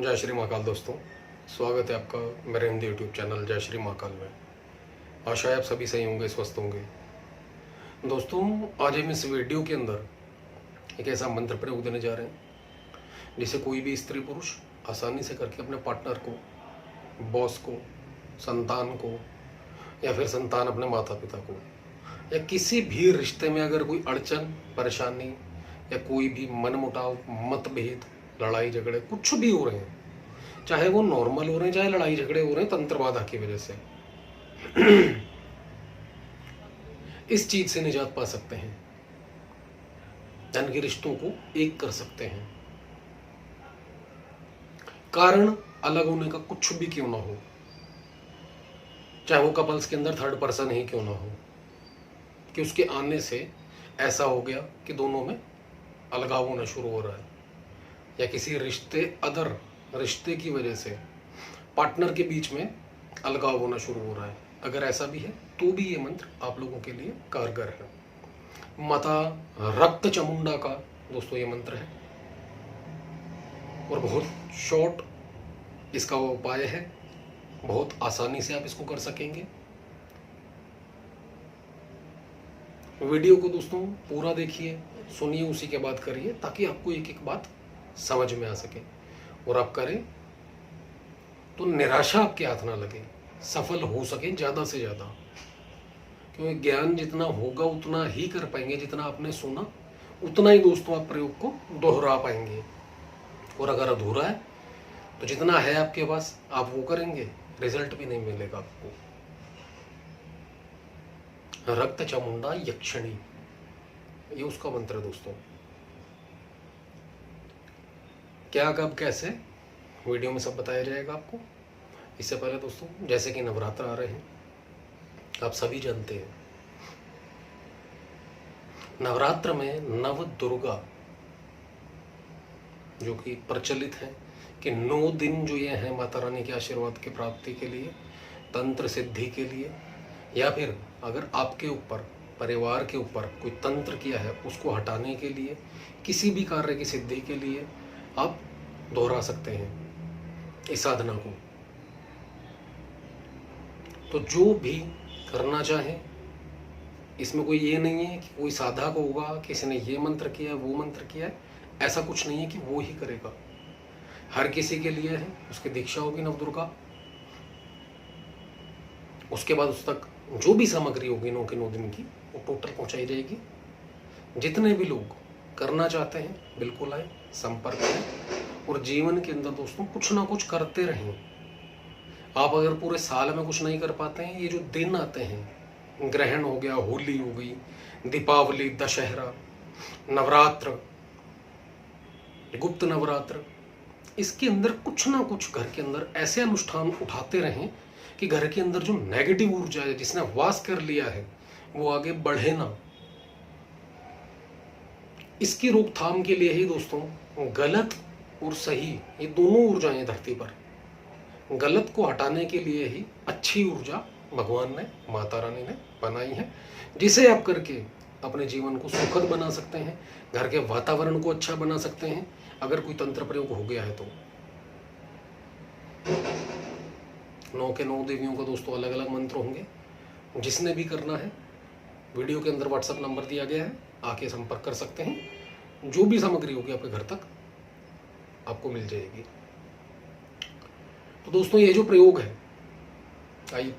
जय श्री महाकाल दोस्तों, स्वागत है आपका मेरे हिंदी यूट्यूब चैनल जय श्री महाकाल में। आशा है आप सभी सही होंगे, स्वस्थ होंगे। दोस्तों, आज हम इस वीडियो के अंदर एक ऐसा मंत्र प्रयोग देने जा रहे हैं जिसे कोई भी स्त्री पुरुष आसानी से करके अपने पार्टनर को, बॉस को, संतान को या फिर संतान अपने माता पिता को या किसी भी रिश्ते में अगर कोई अड़चन, परेशानी या कोई भी मनमुटाव, मतभेद, लड़ाई झगड़े कुछ भी हो रहे हैं, चाहे वो नॉर्मल हो रहे हैं, चाहे लड़ाई झगड़े हो रहे हैं तंत्र बाधा की वजह से, इस चीज से निजात पा सकते हैं, यानी कि रिश्तों को एक कर सकते हैं। कारण अलग होने का कुछ भी क्यों ना हो, चाहे वो कपल्स के अंदर थर्ड पर्सन ही क्यों ना हो, कि उसके आने से ऐसा हो गया कि दोनों में अलगाव होना शुरू हो रहा है, या किसी रिश्ते की वजह से पार्टनर के बीच में अलगाव होना शुरू हो रहा है। अगर ऐसा भी है तो भी ये मंत्र आप लोगों के लिए कारगर है। माता रक्त चामुंडा का दोस्तों ये मंत्र है और बहुत शॉर्ट इसका वो उपाय है, बहुत आसानी से आप इसको कर सकेंगे। वीडियो को दोस्तों पूरा देखिए, सुनिए, उसी के बाद करिए ताकि आपको एक एक बात समझ में आ सके और आप करें तो निराशा आपके हाथ ना लगे, सफल हो सके ज्यादा से ज्यादा। क्योंकि ज्ञान जितना होगा उतना ही कर पाएंगे, जितना आपने सुना उतना ही दोस्तों आप प्रयोग को दोहरा पाएंगे। और अगर अधूरा है तो जितना है आपके पास आप वो करेंगे, रिजल्ट भी नहीं मिलेगा आपको। रक्त चामुंडा यक्षिणी, ये उसका मंत्र है दोस्तों। क्या, कब, कैसे वीडियो में सब बताया जाएगा आपको। इससे पहले दोस्तों, जैसे कि नवरात्र आ रहे हैं, आप सभी जानते हैं नवरात्र में नव दुर्गा जो कि प्रचलित है कि 9 दिन जो ये हैं माता रानी के आशीर्वाद की प्राप्ति के लिए, तंत्र सिद्धि के लिए, या फिर अगर आपके ऊपर, परिवार के ऊपर कोई तंत्र किया है उसको हटाने के लिए, किसी भी कार्य की सिद्धि के लिए आप दोहरा सकते हैं इस साधना को। तो जो भी करना चाहे, इसमें कोई ये नहीं है कि कोई साधक होगा, किसी ने ये मंत्र किया, वो मंत्र किया है, ऐसा कुछ नहीं है कि वो ही करेगा। हर किसी के लिए है, उसकी दीक्षा होगी नवदुर्गा, उसके बाद उस तक जो भी सामग्री होगी 9 के 9 दिन की वो टोटल पहुंचाई जाएगी। जितने भी लोग करना चाहते हैं बिल्कुल आए, संपर्क करें और जीवन के अंदर दोस्तों कुछ ना कुछ करते रहें। आप अगर पूरे साल में कुछ नहीं कर पाते हैं, ये जो दिन आते हैं, ग्रहण हो गया, होली हो गई, दीपावली, दशहरा, नवरात्र, गुप्त नवरात्र, इसके अंदर कुछ ना कुछ घर के अंदर ऐसे अनुष्ठान उठाते रहें कि घर के अंदर जो नेगेटिव ऊर्जा है, जिसने वास कर लिया है, वो आगे बढ़े ना। इसकी रोकथाम के लिए ही दोस्तों गलत और सही ये दोनों ऊर्जाएं धरती पर, गलत को हटाने के लिए ही अच्छी ऊर्जा भगवान ने, माता रानी ने बनाई है, जिसे आप करके अपने जीवन को सुखद बना सकते हैं, घर के वातावरण को अच्छा बना सकते हैं। अगर कोई तंत्र प्रयोग हो गया है तो 9 के 9 देवियों का दोस्तों अलग अलग मंत्र होंगे। जिसने भी करना है, वीडियो के अंदर व्हाट्सएप नंबर दिया गया है, आके संपर्क कर सकते हैं। जो भी सामग्री होगी आपके घर तक आपको मिल जाएगी। तो दोस्तों, ये जो प्रयोग है, आइए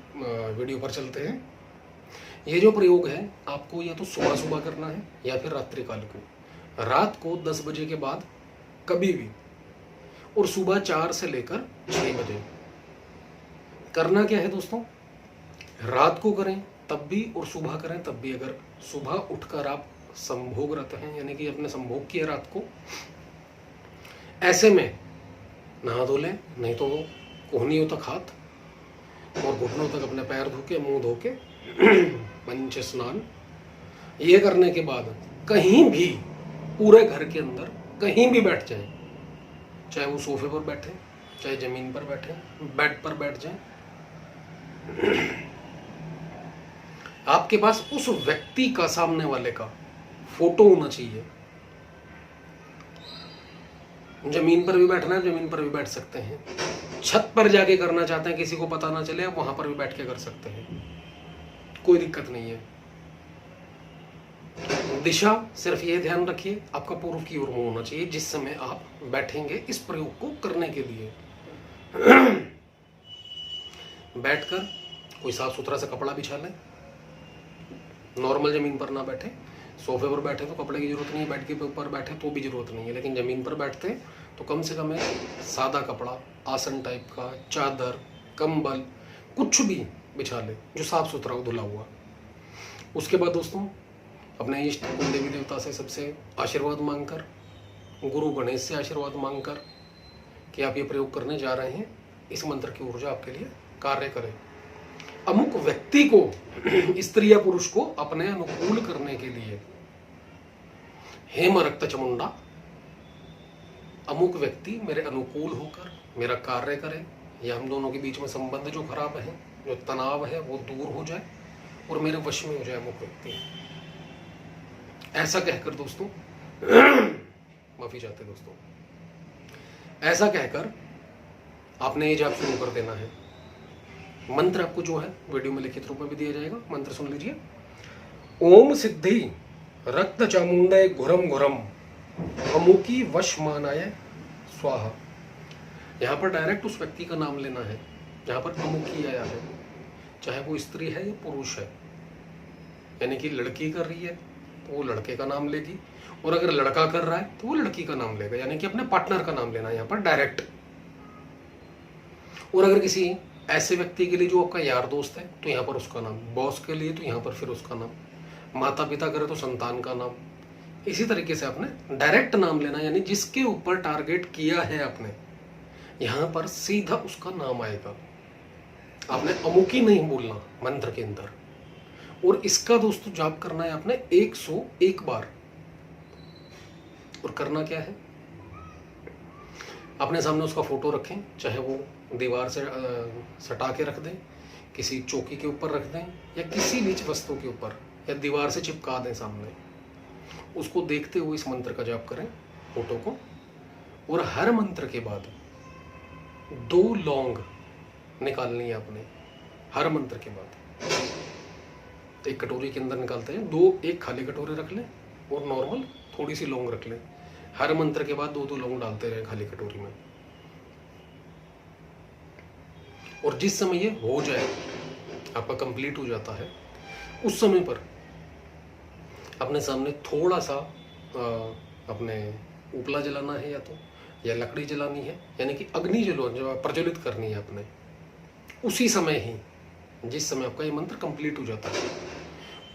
वीडियो पर चलते हैं। ये जो प्रयोग है आपको या तो सुबह सुबह करना है या फिर रात्रि काल को, रात को 10 बजे के बाद कभी भी, और सुबह 4 से लेकर 6 बजे। करना क्या है दोस्तों, रात को करें तब भी और सुबह करें तब भी। अगर सुबह उठकर आप संभोग रहते हैं, यानी कि अपने संभोग किए रात को, ऐसे में नहा धो लें, नहीं तो कोहनियों तक हाथ और घुटनों तक अपने पैर धो के, मुंह धो के पंच स्नान। ये करने के बाद कहीं भी पूरे घर के अंदर कहीं भी बैठ जाएं, चाहे वो सोफे पर बैठे, चाहे जमीन पर बैठे, बेड पर बैठ जाएं, आपके पास उस व्यक्ति का, सामने वाले का फोटो होना चाहिए। जमीन पर भी बैठना है, जमीन पर भी बैठ सकते हैं। छत पर जाके करना चाहते हैं, किसी को पता ना चले, आप वहां पर भी बैठ के कर सकते हैं, कोई दिक्कत नहीं है। दिशा सिर्फ ये ध्यान रखिए, आपका पूर्व की ओर मुंह होना चाहिए जिस समय आप बैठेंगे इस प्रयोग को करने के लिए। बैठकर कोई साफ सुथरा सा कपड़ा बिछा लें, नॉर्मल जमीन पर ना बैठे। सोफे पर बैठे तो कपड़े की जरूरत नहीं है, बेड के ऊपर बैठे तो भी जरूरत नहीं है, लेकिन जमीन पर बैठते तो कम से कम एक सादा कपड़ा, आसन टाइप का, चादर, कंबल, कुछ भी बिछा ले जो साफ सुथरा हो, धुला हुआ। उसके बाद दोस्तों अपने इष्ट कुल देवी देवता से सबसे आशीर्वाद मांगकर, गुरु गणेश से आशीर्वाद मांगकर कि आप ये प्रयोग करने जा रहे हैं, इस मंत्र की ऊर्जा आपके लिए कार्य करे। अमुक व्यक्ति को, स्त्री या पुरुष को अपने अनुकूल करने के लिए, हेम रक्त चमुंडा, अमुक व्यक्ति मेरे अनुकूल होकर मेरा कार्य करे, या हम दोनों के बीच में संबंध जो खराब है, जो तनाव है, वो दूर हो जाए और मेरे वश में हो जाए अमुक व्यक्ति। ऐसा कहकर दोस्तों माफी चाहते दोस्तों, ऐसा कहकर आपने ये जाप शुरू कर देना है। मंत्र आपको जो है वीडियो में लिखित रूप में भी दिया जाएगा, मंत्र सुन लीजिए। ओम सिद्धि रक्त चामुंडे घुरम घुरम अमुकी वश मानाय स्वाहा। यहाँ पर डायरेक्ट उस व्यक्ति का नाम लेना है जहाँ पर अमुकी आया है, चाहे वो स्त्री है या पुरुष है। यानी कि लड़की कर रही है तो वो लड़के का नाम लेगी, और अगर लड़का कर रहा है तो वो लड़की का नाम लेगा, यानी कि अपने पार्टनर का नाम लेना है यहाँ पर डायरेक्ट। और अगर किसी ऐसे व्यक्ति के लिए जो आपका यार दोस्त है तो यहाँ पर उसका नाम, बॉस के लिए तो यहाँ पर फिर उसका नाम, माता पिता करे तो संतान का नाम। इसी तरीके से आपने डायरेक्ट नाम लेना, यानी जिसके ऊपर टारगेट किया है आपने, यहाँ पर सीधा उसका नाम आएगा। आपने अमुकी नहीं बोलना मंत्र के अंदर। और इसका दोस्तों जाप करना है आपने 101 बार। और करना क्या है, अपने सामने उसका फोटो रखें, चाहे वो दीवार से सटा के रख दें, किसी चौकी के ऊपर रख दें, या किसी भी वस्तु के ऊपर, या दीवार से चिपका दें सामने। उसको देखते हुए इस मंत्र का जाप करें, फोटो को। और हर मंत्र के बाद 2 लौंग निकालनी है आपने, हर मंत्र के बाद। एक कटोरी के अंदर निकालते हैं 2, एक खाली कटोरी रख लें और नॉर्मल थोड़ी सी लौंग रख लें। हर मंत्र के बाद 2-2 लौंग डालते रहे खाली कटोरी में। और जिस समय ये हो जाए, आपका कंप्लीट हो जाता है, उस समय पर अपने सामने थोड़ा सा अपने उपला जलाना है, या लकड़ी जलानी है, यानी कि अग्नि प्रज्वलित करनी है अपने। उसी समय ही, जिस समय आपका ये मंत्र कंप्लीट हो जाता है,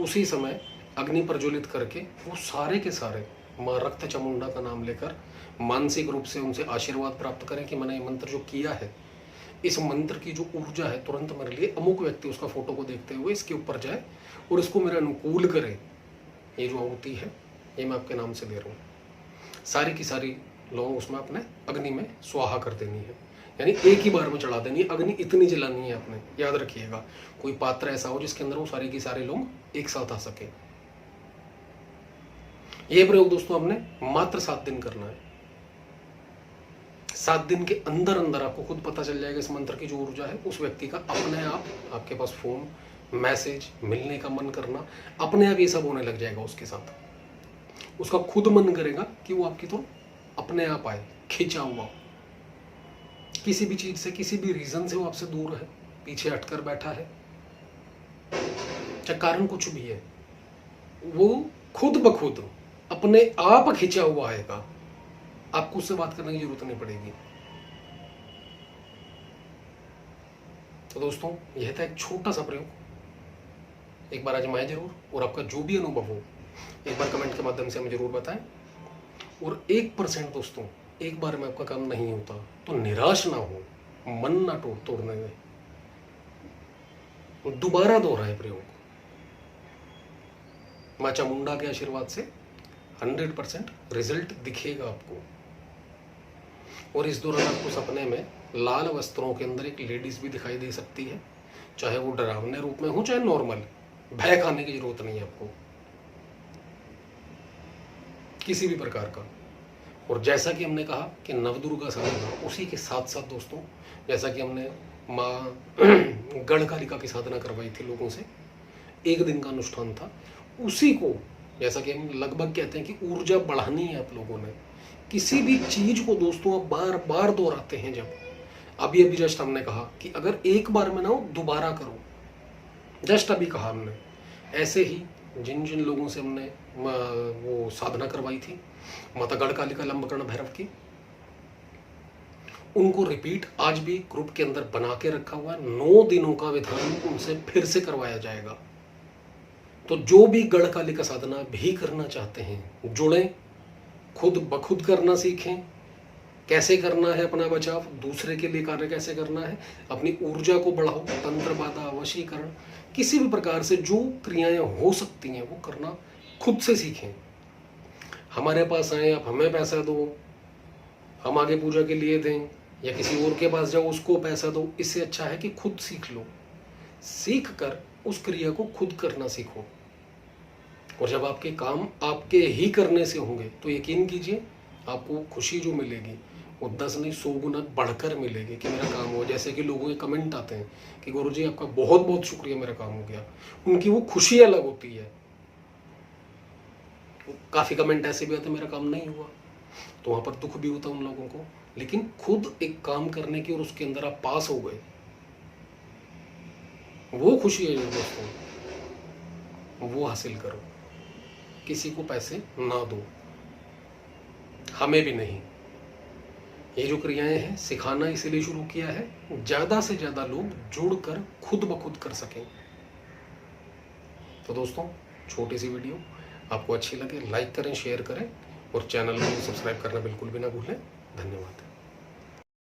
उसी समय अग्नि प्रज्वलित करके वो सारे के सारे माँ रक्त चामुंडा का नाम लेकर मानसिक रूप से उनसे आशीर्वाद प्राप्त करें कि मैंने ये मंत्र जो किया है, इस मंत्र की जो ऊर्जा है तुरंत मेरे लिए अमुक व्यक्ति उसका फोटो को देखते हुए इसके ऊपर जाए और इसको मेरे अनुकूल करे। ये जो आहुति है ये मैं आपके नाम से दे रहा हूँ। सारी की सारी लौंग उसमें अपने अग्नि में स्वाहा कर देनी है, यानी एक ही बार में चढ़ा देनी है। अग्नि इतनी जलानी है आपने, याद रखिएगा। कोई पात्र ऐसा हो जिसके अंदर वो सारी की सारे लौंग एक साथ आ सके। ये प्रयोग दोस्तों हमने मात्र 7 दिन करना है। 7 दिन के अंदर अंदर आपको खुद पता चल जाएगा इस मंत्र की जो ऊर्जा है, उस व्यक्ति का अपने आप आपके पास फोन, मैसेज, मिलने का मन करना, अपने आप ये सब होने लग जाएगा उसके साथ। उसका खुद मन करेगा कि वो आपकी तो अपने आप आए, खींचा हुआ। किसी भी चीज से, किसी भी रीजन से वो आपसे दूर है, पीछे हटकर बैठा है, चाहे कारण कुछ भी है, वो खुद ब खुद अपने आप खींचा हुआ आएगा। आपको उससे बात करने की जरूरत नहीं पड़ेगी। तो दोस्तों यह था एक छोटा सा प्रयोग, एक बार आजमाएं जरूर। और आपका जो भी अनुभव हो एक बार कमेंट के माध्यम से हमें जरूर बताएं। और 1% दोस्तों एक बार में आपका काम नहीं होता तो निराश ना हो, मन ना तोड़ने में, दोबारा दोहराएं प्रयोग। मां चामुंडा के आशीर्वाद से 100% रिजल्ट दिखेगा आपको। और इस दौरान आपको सपने में लाल वस्त्रों के अंदर एक लेडीज भी दिखाई दे सकती है, चाहे वो डरावने रूप में हो चाहे नॉर्मल। भय खाने की जरूरत नहीं है आपको किसी भी प्रकार का। और जैसा कि हमने कहा कि नवदुर्गा साधना, उसी के साथ साथ दोस्तों जैसा कि हमने माँ गढ़कालिका की साधना करवाई थी लोगों से, 1 दिन का अनुष्ठान था, उसी को जैसा कि हम लगभग कहते हैं कि ऊर्जा बढ़ानी है आप लोगों ने। किसी भी चीज को दोस्तों आप बार बार दोहराते हैं, जब अभी जस्ट हमने कहा कि अगर एक बार में ना हो दोबारा करो, जस्ट अभी कहा हमने। ऐसे ही जिन जिन लोगों से हमने वो साधना करवाई थी माता गढ़कालिका लंबकर्ण भैरव की, उनको रिपीट आज भी ग्रुप के अंदर बना के रखा हुआ है। 9 दिनों का विधान उनसे फिर से करवाया जाएगा। तो जो भी गढ़कालिका साधना भी करना चाहते हैं जुड़ें, खुद बखुद करना सीखें, कैसे करना है अपना बचाव, दूसरे के लिए कार्य कैसे करना है, अपनी ऊर्जा को बढ़ाओ, तंत्र बाधा वशीकरण, किसी भी प्रकार से जो क्रियाएं हो सकती हैं वो करना खुद से सीखें। हमारे पास आए, आप हमें पैसा दो, हम आगे पूजा के लिए दें, या किसी और के पास जाओ उसको पैसा दो, इससे अच्छा है कि खुद सीख लो। सीख कर उस क्रिया को खुद करना सीखो। और जब आपके काम आपके ही करने से होंगे तो यकीन कीजिए आपको खुशी जो मिलेगी वो 10 नहीं 100 गुना बढ़कर मिलेगी कि मेरा काम हो। जैसे कि लोगों के कमेंट आते हैं कि गुरुजी आपका बहुत बहुत शुक्रिया, मेरा काम हो गया, उनकी वो खुशी अलग होती है। काफ़ी कमेंट ऐसे भी आते हैं मेरा काम नहीं हुआ, तो वहाँ पर दुख भी होता है उन लोगों को। लेकिन खुद एक काम करने की और उसके अंदर आप पास हो गए, वो खुशी है दोस्तों, वो हासिल करो। किसी को पैसे ना दो, हमें भी नहीं। ये जो क्रियाएं हैं सिखाना इसलिए शुरू किया है ज़्यादा से ज़्यादा लोग जुड़कर खुद ब खुद कर सकें। तो दोस्तों छोटी सी वीडियो आपको अच्छी लगे लाइक करें, शेयर करें और चैनल को सब्सक्राइब करना बिल्कुल भी ना भूलें। धन्यवाद।